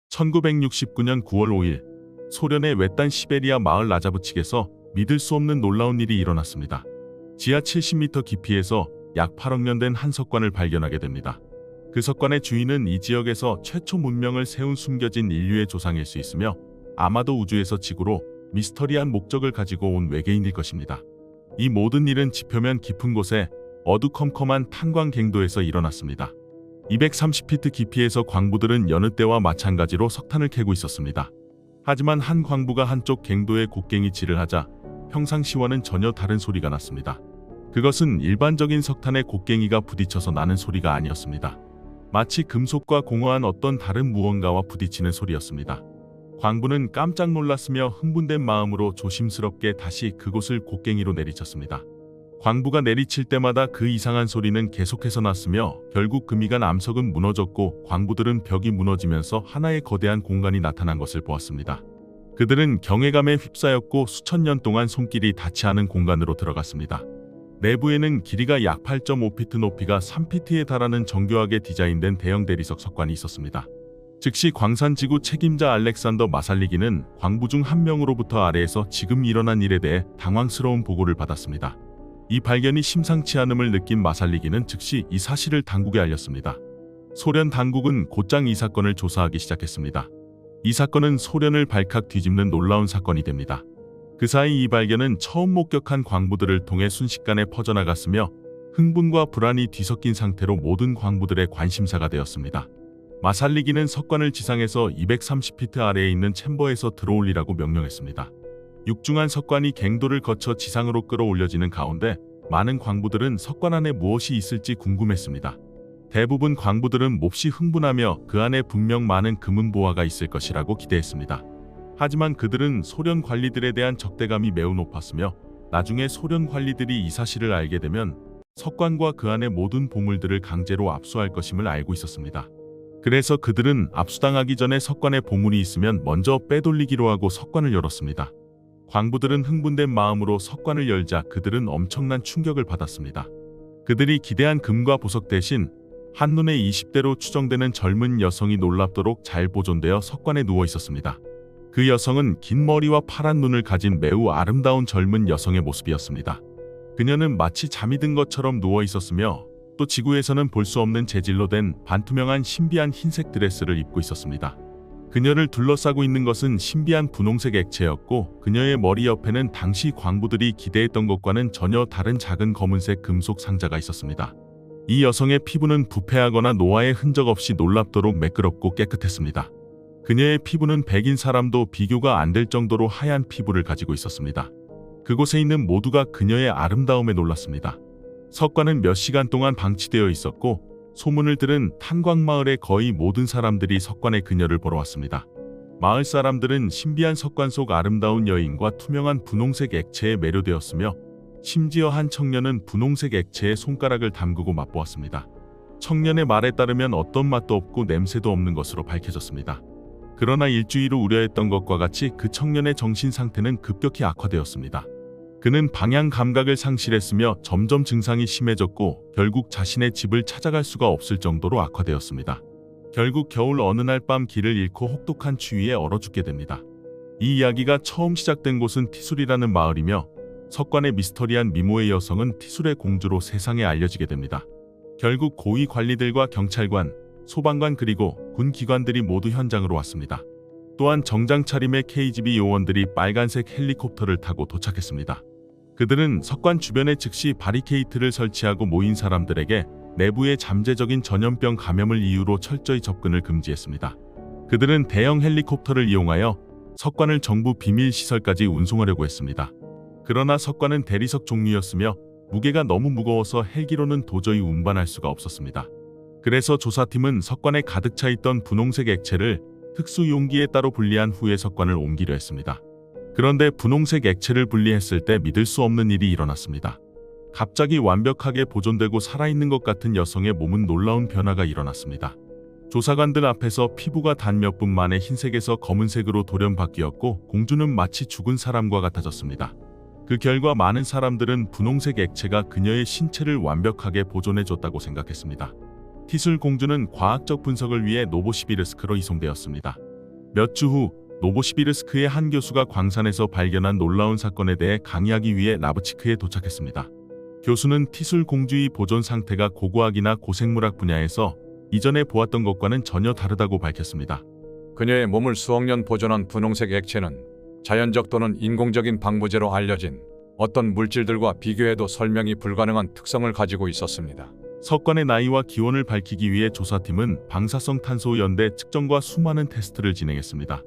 1969년 9월 5일 소련의 외딴 시베리아 마을 라자부칙에서 믿을 수 없는 놀라운 일이 일어났습니다. 지하 70m 깊이에서 약 8억 년 된 한 석관을 발견하게 됩니다. 그 석관의 주인은 이 지역에서 최초 문명을 세운 숨겨진 인류의 조상일 수 있으며 아마도 우주에서 지구로 미스터리한 목적을 가지고 온 외계인일 것입니다. 이 모든 일은 지표면 깊은 곳에 어두컴컴한 탄광갱도에서 일어났습니다. 230피트 깊이에서 광부들은 여느 때와 마찬가지로 석탄을 캐고 있었습니다. 하지만 한 광부가 한쪽 갱도에 곡괭이 질을 하자 평상시와는 전혀 다른 소리가 났습니다. 그것은 일반적인 석탄의 곡괭이가 부딪혀서 나는 소리가 아니었습니다. 마치 금속과 공허한 어떤 다른 무언가와 부딪히는 소리였습니다. 광부는 깜짝 놀랐으며 흥분된 마음으로 조심스럽게 다시 그곳을 곡괭이로 내리쳤습니다. 광부가 내리칠 때마다 그 이상한 소리는 계속해서 났으며 결국 금이간 암석은 무너졌고 광부들은 벽이 무너지면서 하나의 거대한 공간이 나타난 것을 보았습니다. 그들은 경외감에 휩싸였고 수천 년 동안 손길이 닿지 않은 공간으로 들어갔습니다. 내부에는 길이가 약 8.5피트 높이가 3피트에 달하는 정교하게 디자인된 대형 대리석 석관이 있었습니다. 즉시 광산지구 책임자 알렉산더 마살리기는 광부 중 한 명으로부터 아래에서 지금 일어난 일에 대해 당황스러운 보고를 받았습니다. 이 발견이 심상치 않음을 느낀 마살리기는 즉시 이 사실을 당국에 알렸습니다. 소련 당국은 곧장 이 사건을 조사하기 시작했습니다. 이 사건은 소련을 발칵 뒤집는 놀라운 사건이 됩니다. 그 사이 이 발견은 처음 목격한 광부들을 통해 순식간에 퍼져나갔으며 흥분과 불안이 뒤섞인 상태로 모든 광부들의 관심사가 되었습니다. 마살리기는 석관을 지상에서 230피트 아래에 있는 챔버에서 들어올리라고 명령했습니다. 육중한 석관이 갱도를 거쳐 지상으로 끌어올려지는 가운데 많은 광부들은 석관 안에 무엇이 있을지 궁금했습니다. 대부분 광부들은 몹시 흥분하며 그 안에 분명 많은 금은보화가 있을 것이라고 기대했습니다. 하지만 그들은 소련 관리들에 대한 적대감이 매우 높았으며 나중에 소련 관리들이 이 사실을 알게 되면 석관과 그 안의 모든 보물들을 강제로 압수할 것임을 알고 있었습니다. 그래서 그들은 압수당하기 전에 석관에 보물이 있으면 먼저 빼돌리기로 하고 석관을 열었습니다. 광부들은 흥분된 마음으로 석관을 열자 그들은 엄청난 충격을 받았습니다. 그들이 기대한 금과 보석 대신 한눈에 20대로 추정되는 젊은 여성이 놀랍도록 잘 보존되어 석관에 누워 있었습니다. 그 여성은 긴 머리와 파란 눈을 가진 매우 아름다운 젊은 여성의 모습이었습니다. 그녀는 마치 잠이 든 것처럼 누워 있었으며 또 지구에서는 볼 수 없는 재질로 된 반투명한 신비한 흰색 드레스를 입고 있었습니다. 그녀를 둘러싸고 있는 것은 신비한 분홍색 액체였고 그녀의 머리 옆에는 당시 광부들이 기대했던 것과는 전혀 다른 작은 검은색 금속 상자가 있었습니다. 이 여성의 피부는 부패하거나 노화의 흔적 없이 놀랍도록 매끄럽고 깨끗했습니다. 그녀의 피부는 백인 사람도 비교가 안 될 정도로 하얀 피부를 가지고 있었습니다. 그곳에 있는 모두가 그녀의 아름다움에 놀랐습니다. 석관은 몇 시간 동안 방치되어 있었고 소문을 들은 탄광마을의 거의 모든 사람들이 석관에 그녀를 보러 왔습니다. 마을 사람들은 신비한 석관 속 아름다운 여인과 투명한 분홍색 액체에 매료되었으며 심지어 한 청년은 분홍색 액체에 손가락을 담그고 맛보았습니다. 청년의 말에 따르면 어떤 맛도 없고 냄새도 없는 것으로 밝혀졌습니다. 그러나 일주일 후 우려했던 것과 같이 그 청년의 정신 상태는 급격히 악화되었습니다. 그는 방향 감각을 상실했으며 점점 증상이 심해졌고 결국 자신의 집을 찾아갈 수가 없을 정도로 악화되었습니다. 결국 겨울 어느 날 밤 길을 잃고 혹독한 추위에 얼어 죽게 됩니다. 이 이야기가 처음 시작된 곳은 티술이라는 마을이며 석관의 미스터리한 미모의 여성은 티술의 공주로 세상에 알려지게 됩니다. 결국 고위 관리들과 경찰관, 소방관 그리고 군 기관들이 모두 현장으로 왔습니다. 또한 정장 차림의 KGB 요원들이 빨간색 헬리콥터를 타고 도착했습니다. 그들은 석관 주변에 즉시 바리케이트를 설치하고 모인 사람들에게 내부의 잠재적인 전염병 감염을 이유로 철저히 접근을 금지했습니다. 그들은 대형 헬리콥터를 이용하여 석관을 정부 비밀 시설까지 운송하려고 했습니다. 그러나 석관은 대리석 종류였으며 무게가 너무 무거워서 헬기로는 도저히 운반할 수가 없었습니다. 그래서 조사팀은 석관에 가득 차 있던 분홍색 액체를 특수 용기에 따로 분리한 후에 석관을 옮기려 했습니다. 그런데 분홍색 액체를 분리했을 때 믿을 수 없는 일이 일어났습니다. 갑자기 완벽하게 보존되고 살아있는 것 같은 여성의 몸은 놀라운 변화가 일어났습니다. 조사관들 앞에서 피부가 단 몇 분 만에 흰색에서 검은색으로 돌연바뀌었고 공주는 마치 죽은 사람과 같아졌습니다. 그 결과 많은 사람들은 분홍색 액체가 그녀의 신체를 완벽하게 보존해줬다고 생각했습니다. 티술 공주는 과학적 분석을 위해 노보시비르스크로 이송되었습니다. 몇 주 후 노보시비르스크의 한 교수가 광산에서 발견한 놀라운 사건에 대해 강의하기 위해 라브치크에 도착했습니다. 교수는 티술 공주의 보존 상태가 고고학이나 고생물학 분야에서 이전에 보았던 것과는 전혀 다르다고 밝혔습니다. 그녀의 몸을 수억 년 보존한 분홍색 액체는 자연적 또는 인공적인 방부제로 알려진 어떤 물질들과 비교해도 설명이 불가능한 특성을 가지고 있었습니다. 석관의 나이와 기원을 밝히기 위해 조사팀은 방사성 탄소 연대 측정과 수많은 테스트를 진행했습니다.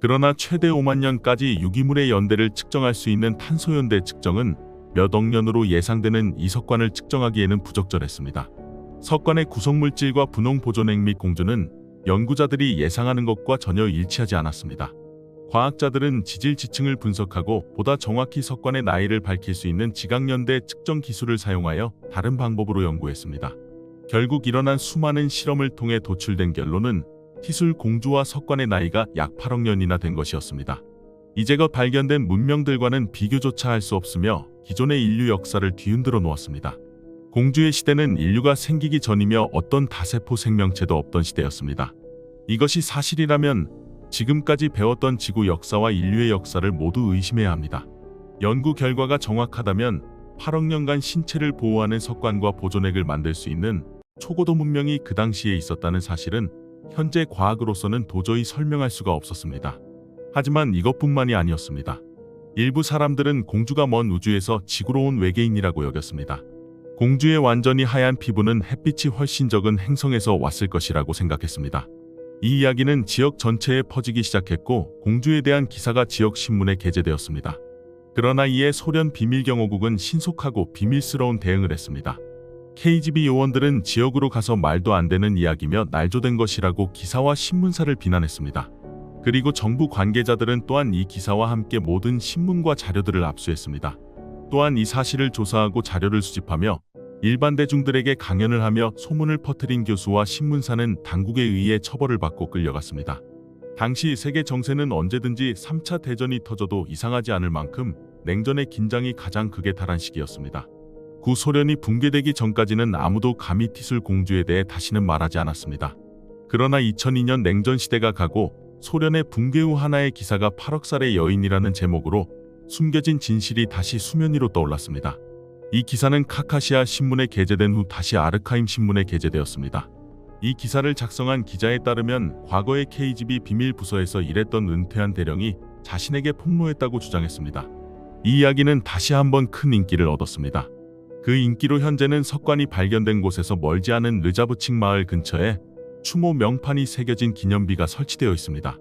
그러나 최대 5만 년까지 유기물의 연대를 측정할 수 있는 탄소 연대 측정은 몇 억 년으로 예상되는 이 석관을 측정하기에는 부적절했습니다. 석관의 구성물질과 분홍 보존액 및 공주는 연구자들이 예상하는 것과 전혀 일치하지 않았습니다. 과학자들은 지질 지층을 분석하고 보다 정확히 석관의 나이를 밝힐 수 있는 지각연대 측정 기술을 사용하여 다른 방법으로 연구했습니다. 결국 일어난 수많은 실험을 통해 도출된 결론은 티술 공주와 석관의 나이가 약 8억 년이나 된 것이었습니다. 이제껏 발견된 문명들과는 비교조차 할 수 없으며 기존의 인류 역사를 뒤흔들어 놓았습니다. 공주의 시대는 인류가 생기기 전이며 어떤 다세포 생명체도 없던 시대였습니다. 이것이 사실이라면 지금까지 배웠던 지구 역사와 인류의 역사를 모두 의심해야 합니다. 연구 결과가 정확하다면 8억 년간 신체를 보호하는 석관과 보존액을 만들 수 있는 초고도 문명이 그 당시에 있었다는 사실은 현재 과학으로서는 도저히 설명할 수가 없었습니다. 하지만 이것뿐만이 아니었습니다. 일부 사람들은 공주가 먼 우주에서 지구로 온 외계인이라고 여겼습니다. 공주의 완전히 하얀 피부는 햇빛이 훨씬 적은 행성에서 왔을 것이라고 생각했습니다. 이 이야기는 지역 전체에 퍼지기 시작했고 공주에 대한 기사가 지역 신문에 게재되었습니다. 그러나 이에 소련 비밀경호국은 신속하고 비밀스러운 대응을 했습니다. KGB 요원들은 지역으로 가서 말도 안 되는 이야기며 날조된 것이라고 기사와 신문사를 비난했습니다. 그리고 정부 관계자들은 또한 이 기사와 함께 모든 신문과 자료들을 압수했습니다. 또한 이 사실을 조사하고 자료를 수집하며 일반 대중들에게 강연을 하며 소문을 퍼뜨린 교수와 신문사는 당국에 의해 처벌을 받고 끌려갔습니다. 당시 세계 정세는 언제든지 3차 대전이 터져도 이상하지 않을 만큼 냉전의 긴장이 가장 극에 달한 시기였습니다. 구소련이 붕괴되기 전까지는 아무도 감히 티술 공주에 대해 다시는 말하지 않았습니다. 그러나 2002년 냉전 시대가 가고 소련의 붕괴 후 하나의 기사가 8억 살의 여인이라는 제목으로 숨겨진 진실이 다시 수면 위로 떠올랐습니다. 이 기사는 카카시아 신문에 게재된 후 다시 아르카임 신문에 게재되었습니다. 이 기사를 작성한 기자에 따르면 과거의 KGB 비밀 부서에서 일했던 은퇴한 대령이 자신에게 폭로했다고 주장했습니다. 이 이야기는 다시 한번 큰 인기를 얻었습니다. 그 인기로 현재는 석관이 발견된 곳에서 멀지 않은 르자브칙 마을 근처에 추모 명판이 새겨진 기념비가 설치되어 있습니다.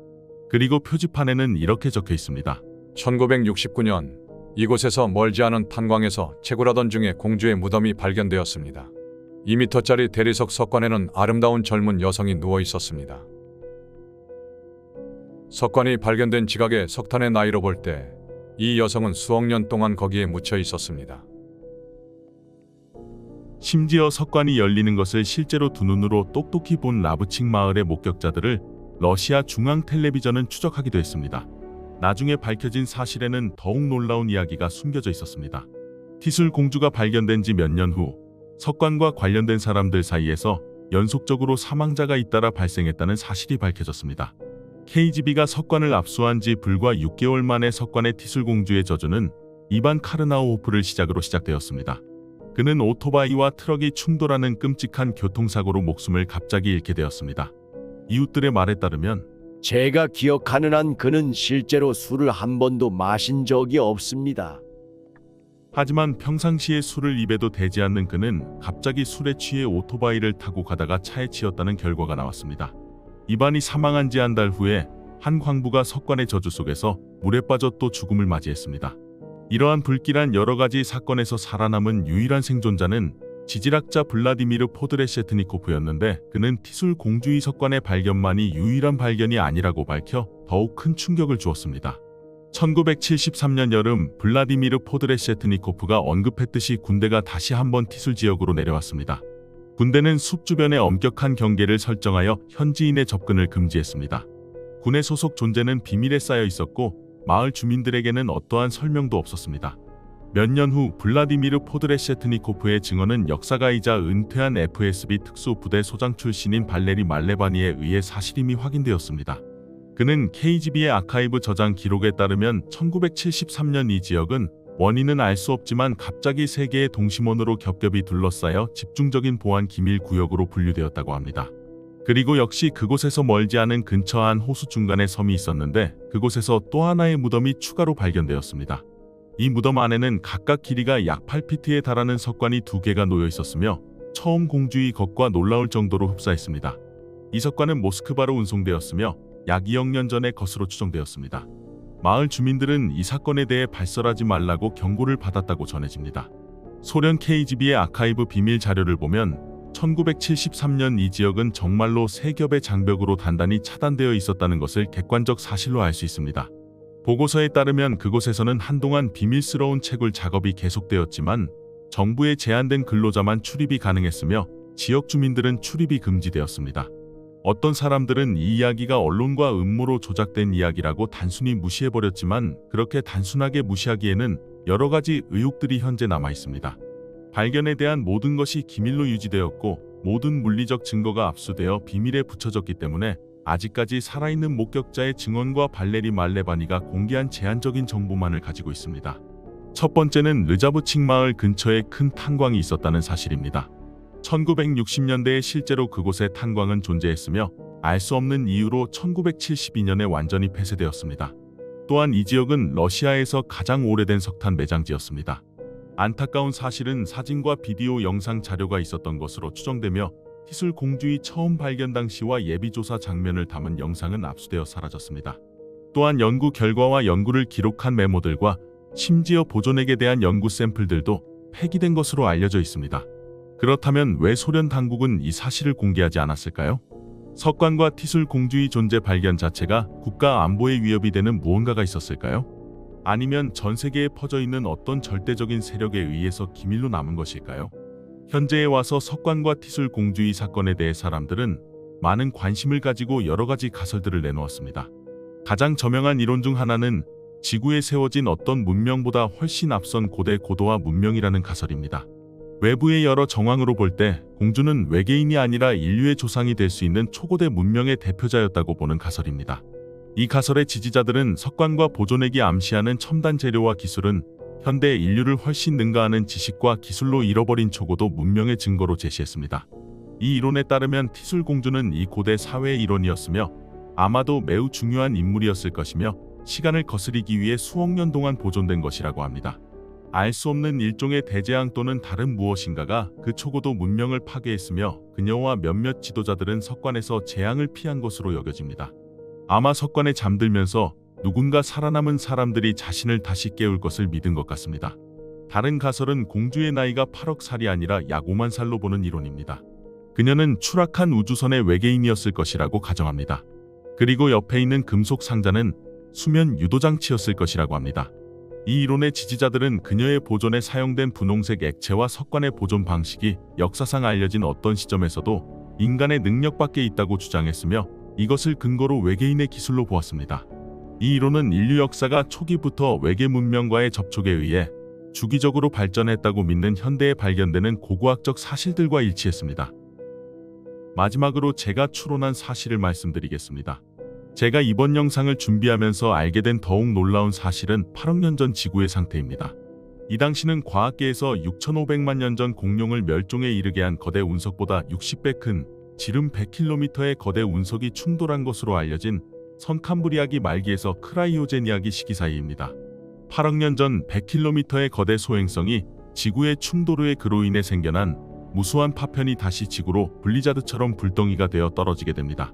그리고 표지판에는 이렇게 적혀 있습니다. 1969년 이곳에서 멀지 않은 탄광에서 채굴하던 중에 공주의 무덤이 발견되었습니다. 2m짜리 대리석 석관에는 아름다운 젊은 여성이 누워 있었습니다. 석관이 발견된 지각의 석탄의 나이로 볼 때 이 여성은 수억 년 동안 거기에 묻혀 있었습니다. 심지어 석관이 열리는 것을 실제로 두 눈으로 똑똑히 본 라브칙 마을의 목격자들을 러시아 중앙 텔레비전은 추적하기도 했습니다. 나중에 밝혀진 사실에는 더욱 놀라운 이야기가 숨겨져 있었습니다. 티술 공주가 발견된 지 몇 년 후 석관과 관련된 사람들 사이에서 연속적으로 사망자가 잇따라 발생했다는 사실이 밝혀졌습니다. KGB가 석관을 압수한 지 불과 6개월 만에 석관의 티술 공주의 저주는 이반 카르나우호프를 시작으로 시작되었습니다. 그는 오토바이와 트럭이 충돌하는 끔찍한 교통사고로 목숨을 갑자기 잃게 되었습니다. 이웃들의 말에 따르면 제가 기억하는 한 그는 실제로 술을 한 번도 마신 적이 없습니다. 하지만 평상시에 술을 입에도 대지 않는 그는 갑자기 술에 취해 오토바이를 타고 가다가 차에 치였다는 결과가 나왔습니다. 이반이 사망한 지 한 달 후에 한 광부가 석관의 저주 속에서 물에 빠져 또 죽음을 맞이했습니다. 이러한 불길한 여러 가지 사건에서 살아남은 유일한 생존자는 지질학자 블라디미르 포드레셰트니코프였는데 그는 티술 공주의 석관의 발견만이 유일한 발견이 아니라고 밝혀 더욱 큰 충격을 주었습니다. 1973년 여름 블라디미르 포드레셰트니코프가 언급했듯이 군대가 다시 한번 티술 지역으로 내려왔습니다. 군대는 숲 주변에 엄격한 경계를 설정하여 현지인의 접근을 금지했습니다. 군의 소속 존재는 비밀에 쌓여 있었고 마을 주민들에게는 어떠한 설명도 없었습니다. 몇 년 후 블라디미르 포드레셰트니코프의 증언은 역사가이자 은퇴한 FSB 특수부대 소장 출신인 발레리 말레바니에 의해 사실임이 확인되었습니다. 그는 KGB의 아카이브 저장 기록에 따르면 1973년 이 지역은 원인은 알 수 없지만 갑자기 세 개의 동심원으로 겹겹이 둘러싸여 집중적인 보안 기밀 구역으로 분류되었다고 합니다. 그리고 역시 그곳에서 멀지 않은 근처 한 호수 중간에 섬이 있었는데 그곳에서 또 하나의 무덤이 추가로 발견되었습니다. 이 무덤 안에는 각각 길이가 약 8피트에 달하는 석관이 2개가 놓여 있었으며 처음 공주의 것과 놀라울 정도로 흡사했습니다. 이 석관은 모스크바로 운송되었으며 약 2억 년 전의 것으로 추정되었습니다. 마을 주민들은 이 사건에 대해 발설하지 말라고 경고를 받았다고 전해집니다. 소련 KGB의 아카이브 비밀 자료를 보면 1973년 이 지역은 정말로 세 겹의 장벽으로 단단히 차단되어 있었다는 것을 객관적 사실로 알 수 있습니다. 보고서에 따르면 그곳에서는 한동안 비밀스러운 채굴 작업이 계속되었지만 정부의 제한된 근로자만 출입이 가능했으며 지역 주민들은 출입이 금지되었습니다. 어떤 사람들은 이 이야기가 언론과 음모로 조작된 이야기라고 단순히 무시해버렸지만 그렇게 단순하게 무시하기에는 여러 가지 의혹들이 현재 남아 있습니다. 발견에 대한 모든 것이 기밀로 유지되었고 모든 물리적 증거가 압수되어 비밀에 붙여졌기 때문에 아직까지 살아있는 목격자의 증언과 발레리 말레바니가 공개한 제한적인 정보만을 가지고 있습니다. 첫 번째는 르자브칙 마을 근처에 큰 탄광이 있었다는 사실입니다. 1960년대에 실제로 그곳에 탄광은 존재했으며 알 수 없는 이유로 1972년에 완전히 폐쇄되었습니다. 또한 이 지역은 러시아에서 가장 오래된 석탄 매장지였습니다. 안타까운 사실은 사진과 비디오 영상 자료가 있었던 것으로 추정되며 티술 공주의 처음 발견 당시와 예비조사 장면을 담은 영상은 압수되어 사라졌습니다. 또한 연구 결과와 연구를 기록한 메모들과 심지어 보존액에 대한 연구 샘플들도 폐기된 것으로 알려져 있습니다. 그렇다면 왜 소련 당국은 이 사실을 공개하지 않았을까요? 석관과 티술 공주의 존재 발견 자체가 국가 안보에 위협이 되는 무언가가 있었을까요? 아니면 전 세계에 퍼져 있는 어떤 절대적인 세력에 의해서 기밀로 남은 것일까요? 현재에 와서 석관과 티술 공주의 사건에 대해 사람들은 많은 관심을 가지고 여러 가지 가설들을 내놓았습니다. 가장 저명한 이론 중 하나는 지구에 세워진 어떤 문명보다 훨씬 앞선 고대 고도화 문명이라는 가설입니다. 외부의 여러 정황으로 볼 때 공주는 외계인이 아니라 인류의 조상이 될 수 있는 초고대 문명의 대표자였다고 보는 가설입니다. 이 가설의 지지자들은 석관과 보존액이 암시하는 첨단 재료와 기술은 현대 인류를 훨씬 능가하는 지식과 기술로 잃어버린 초고도 문명의 증거로 제시했습니다. 이 이론에 따르면 티술 공주는 이 고대 사회의 일원이었으며 아마도 매우 중요한 인물이었을 것이며 시간을 거스리기 위해 수억 년 동안 보존된 것이라고 합니다. 알 수 없는 일종의 대재앙 또는 다른 무엇인가가 그 초고도 문명을 파괴했으며 그녀와 몇몇 지도자들은 석관에서 재앙을 피한 것으로 여겨집니다. 아마 석관에 잠들면서 누군가 살아남은 사람들이 자신을 다시 깨울 것을 믿은 것 같습니다. 다른 가설은 공주의 나이가 8억 살이 아니라 약 5만 살로 보는 이론입니다. 그녀는 추락한 우주선의 외계인이었을 것이라고 가정합니다. 그리고 옆에 있는 금속 상자는 수면 유도장치였을 것이라고 합니다. 이 이론의 지지자들은 그녀의 보존에 사용된 분홍색 액체와 석관의 보존 방식이 역사상 알려진 어떤 시점에서도 인간의 능력 밖에 있다고 주장했으며 이것을 근거로 외계인의 기술로 보았습니다. 이 이론은 인류 역사가 초기부터 외계 문명과의 접촉에 의해 주기적으로 발전했다고 믿는 현대에 발견되는 고고학적 사실들과 일치했습니다. 마지막으로 제가 추론한 사실을 말씀드리겠습니다. 제가 이번 영상을 준비하면서 알게 된 더욱 놀라운 사실은 8억 년 전 지구의 상태입니다. 이 당시는 과학계에서 6,500만 년 전 공룡을 멸종에 이르게 한 거대 운석보다 60배 큰 지름 100km의 거대 운석이 충돌한 것으로 알려진 선캄브리아기 말기에서 크라이오제니아기 시기 사이입니다. 8억 년 전 100km의 거대 소행성이 지구의 충돌 후에 그로 인해 생겨난 무수한 파편이 다시 지구로 블리자드처럼 불덩이가 되어 떨어지게 됩니다.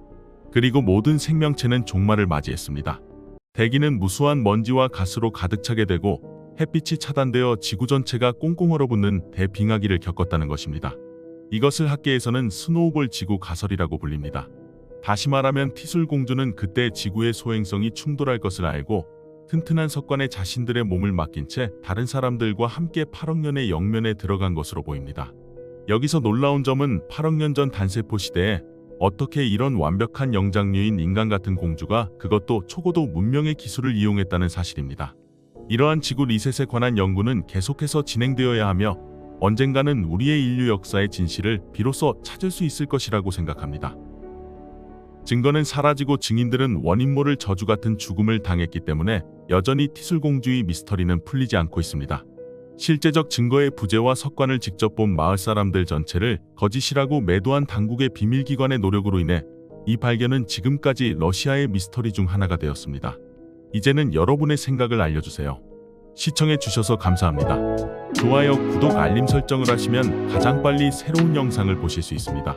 그리고 모든 생명체는 종말을 맞이했습니다. 대기는 무수한 먼지와 가스로 가득 차게 되고 햇빛이 차단되어 지구 전체가 꽁꽁 얼어붙는 대빙하기를 겪었다는 것입니다. 이것을 학계에서는 스노우볼 지구 가설이라고 불립니다. 다시 말하면 티술 공주는 그때 지구의 소행성이 충돌할 것을 알고 튼튼한 석관에 자신들의 몸을 맡긴 채 다른 사람들과 함께 8억 년의 영면에 들어간 것으로 보입니다. 여기서 놀라운 점은 8억 년 전 단세포 시대에 어떻게 이런 완벽한 영장류인 인간 같은 공주가 그것도 초고도 문명의 기술을 이용했다는 사실입니다. 이러한 지구 리셋에 관한 연구는 계속해서 진행되어야 하며 언젠가는 우리의 인류 역사의 진실을 비로소 찾을 수 있을 것이라고 생각합니다. 증거는 사라지고 증인들은 원인 모를 저주 같은 죽음을 당했기 때문에 여전히 티술공주의 미스터리는 풀리지 않고 있습니다. 실제적 증거의 부재와 석관을 직접 본 마을 사람들 전체를 거짓이라고 매도한 당국의 비밀기관의 노력으로 인해 이 발견은 지금까지 러시아의 미스터리 중 하나가 되었습니다. 이제는 여러분의 생각을 알려주세요. 시청해 주셔서 감사합니다. 좋아요, 구독, 알림 설정을 하시면 가장 빨리 새로운 영상을 보실 수 있습니다.